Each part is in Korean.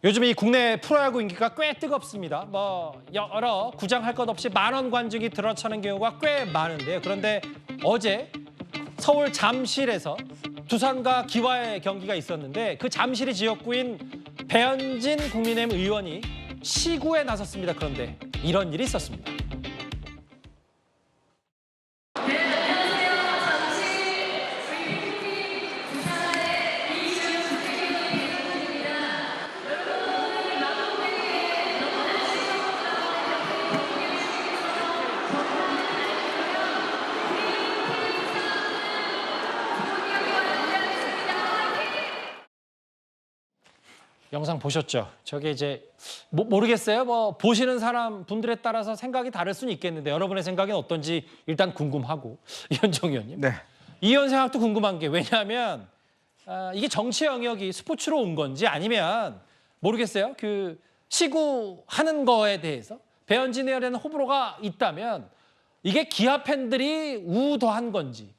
요즘 이 국내 프로야구 인기가 꽤 뜨겁습니다. 여러 구장할 것 없이 만원 관중이 들어차는 경우가 꽤 많은데요. 그런데 어제 서울 잠실에서 두산과 기와의 경기가 있었는데 그 잠실이 지역구인 배현진 국민의힘 의원이 시구에 나섰습니다. 그런데 이런 일이 있었습니다. 영상 보셨죠? 저게 이제 모르겠어요. 보시는 사람 분들에 따라서 생각이 다를 수는 있겠는데 여러분의 생각은 어떤지 일단 궁금하고 이현정 의원님. 네. 이 의원 생각도 궁금한 게 왜냐하면 이게 정치 영역이 스포츠로 온 건지 아니면 모르겠어요. 그 시구하는 거에 대해서 배현진 의원에는 호불호가 있다면 이게 기아 팬들이 우도한 건지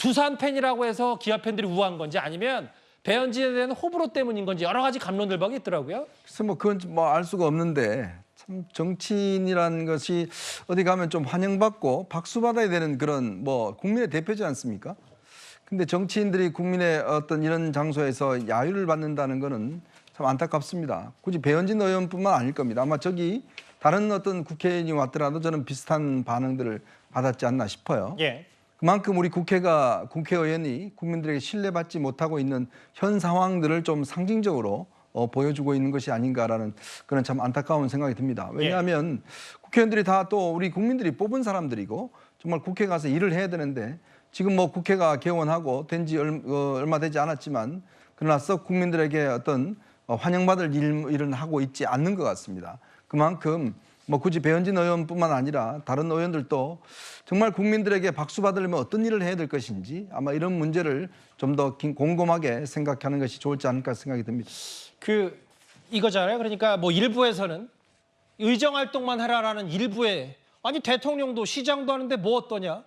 두산 팬이라고 해서 기아 팬들이 우한 건지 아니면 배현진에 대한 호불호 때문인 건지 여러 가지 갑론들박이 있더라고요. 그래서 그건 알 수가 없는데 참 정치인이라는 것이 어디 가면 좀 환영받고 박수받아야 되는 그런 국민의 대표지 않습니까? 근데 정치인들이 국민의 어떤 이런 장소에서 야유를 받는다는 거는 참 안타깝습니다. 굳이 배현진 의원뿐만 아닐 겁니다. 아마 저기 다른 어떤 국회의원이 왔더라도 저는 비슷한 반응들을 받았지 않나 싶어요. 예. 그만큼 우리 국회의원이 국민들에게 신뢰받지 못하고 있는 현 상황들을 좀 상징적으로 보여주고 있는 것이 아닌가라는 그런 참 안타까운 생각이 듭니다. 왜냐하면 국회의원들이 다 또 우리 국민들이 뽑은 사람들이고 정말 국회 가서 일을 해야 되는데 지금 국회가 개원하고 된 지 얼마 되지 않았지만 그러나 썩 국민들에게 어떤 환영받을 일은 하고 있지 않는 것 같습니다. 그만큼 굳이 배현진 의원뿐만 아니라 다른 의원들도 정말 국민들에게 박수 받으려면 어떤 일을 해야 될 것인지 아마 이런 문제를 좀 더 곰곰하게 생각하는 것이 좋을지 않을까 생각이 듭니다. 이거잖아요. 그러니까 일부에서는 의정 활동만 해라라는 일부에 아니 대통령도 시장도 하는데 어떠냐?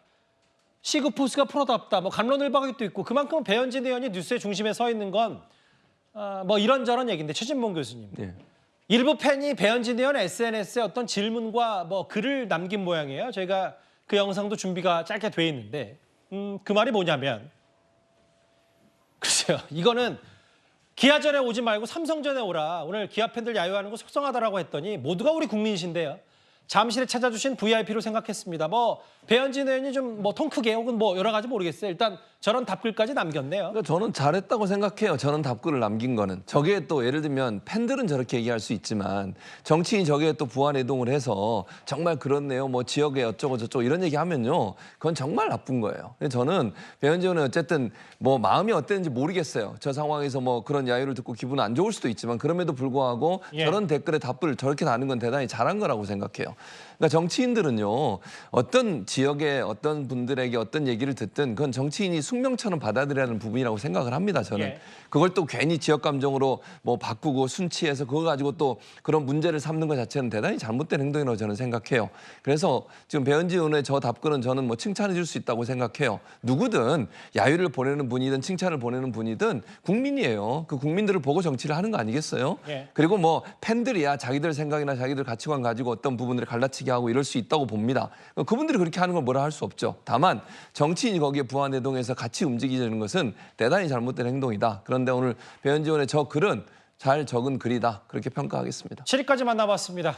시급포스가 프로답다. 갑론을박이 또 있고 그만큼 배현진 의원이 뉴스의 중심에 서 있는 건 이런저런 얘기인데 최진봉 교수님. 네. 일부 팬이 배현진 의원 SNS에 어떤 질문과 글을 남긴 모양이에요. 저희가 그 영상도 준비가 짧게 돼 있는데 그 말이 뭐냐면 글쎄요. 이거는 기아전에 오지 말고 삼성전에 오라. 오늘 기아 팬들 야유하는 거 속상하다라고 했더니 모두가 우리 국민이신데요. 잠실에 찾아주신 VIP로 생각했습니다. 배현진 의원이 좀 통 크게 혹은 여러 가지 모르겠어요. 일단 저런 답글까지 남겼네요. 그러니까 저는 잘했다고 생각해요. 저런 답글을 남긴 거는. 저게 또 예를 들면 팬들은 저렇게 얘기할 수 있지만 정치인이 저게 또 부안해동을 해서 정말 그렇네요. 지역에 어쩌고 저쩌고 이런 얘기하면요. 그건 정말 나쁜 거예요. 저는 배현진 의원은 어쨌든 마음이 어땠는지 모르겠어요. 저 상황에서 그런 야유를 듣고 기분 안 좋을 수도 있지만 그럼에도 불구하고 저런 댓글에 답글을 저렇게 다는 건 대단히 잘한 거라고 생각해요. 그러니까 정치인들은요. 어떤 지역의 어떤 분들에게 어떤 얘기를 듣든 그건 정치인이 숙명처럼 받아들여야 하는 부분이라고 생각을 합니다. 저는. 그걸 또 괜히 지역 감정으로 바꾸고 순치해서 그거 가지고 또 그런 문제를 삼는 것 자체는 대단히 잘못된 행동이라고 저는 생각해요. 그래서 지금 배현진 의원의 저 답글은 저는 칭찬해 줄 수 있다고 생각해요. 누구든 야유를 보내는 분이든 칭찬을 보내는 분이든 국민이에요. 그 국민들을 보고 정치를 하는 거 아니겠어요? 그리고 팬들이야 자기들 생각이나 자기들 가치관 가지고 어떤 부분들을 갈라치게 하고 이럴 수 있다고 봅니다. 그분들이 그렇게 하는 걸 뭐라 할 수 없죠. 다만 정치인이 거기에 부안해동해서 같이 움직이는 것은 대단히 잘못된 행동이다. 그런데 오늘 배현진 의원의 저 글은 잘 적은 글이다. 그렇게 평가하겠습니다. 7위까지 만나봤습니다.